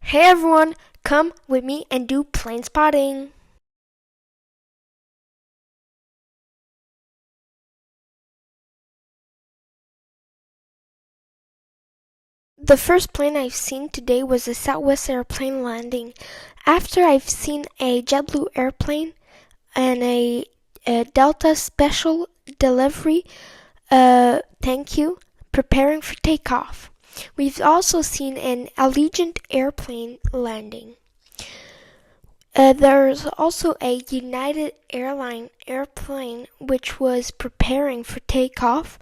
Hey everyone, come with me and do plane spotting. The first plane I've seen today was a Southwest airplane landing. After I've seen a JetBlue airplane and a Delta special delivery, thank you, preparing for takeoff. We've also seen an Allegiant airplane landing. There's also a United Airline airplane which was preparing for takeoff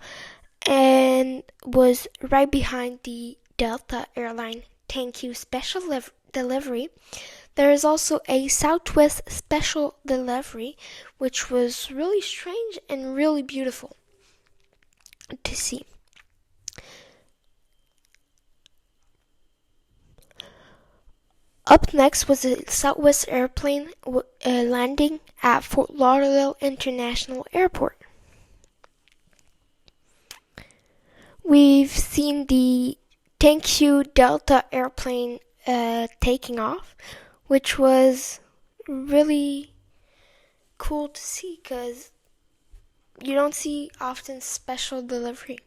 and was right behind the Delta airline thank you special delivery. There is also a Southwest special delivery which was really strange and really beautiful to see. Up next was a Southwest airplane landing at Fort Lauderdale International Airport. We've seen the thank you Delta airplane taking off, which was really cool to see because you don't see often special delivery.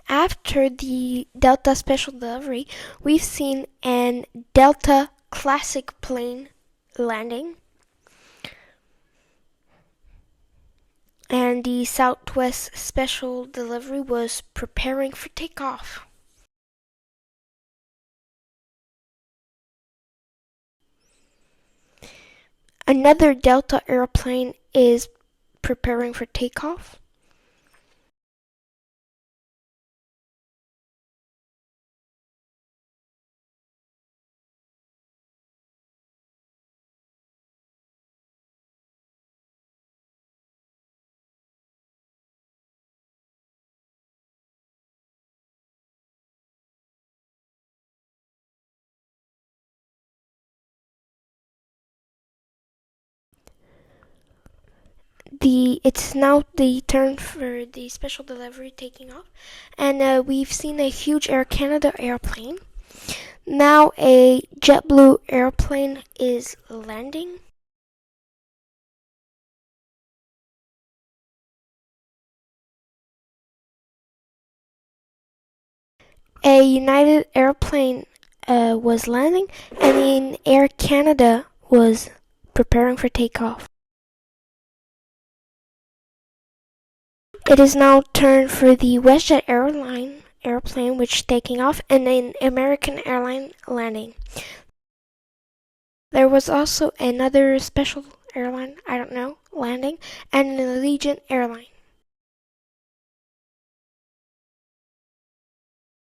After the Delta special delivery, we've seen an Delta classic plane landing, and the Southwest special delivery was preparing for takeoff. Another Delta airplane is preparing for takeoff. It's now the turn for the special delivery taking off, and we've seen a huge Air Canada airplane. Now a JetBlue airplane is landing. A United airplane was landing, and an Air Canada was preparing for takeoff. It is now turn for the WestJet airline airplane which is taking off, and an American airline landing. There was also another special airline, I don't know, landing, and an Allegiant airline.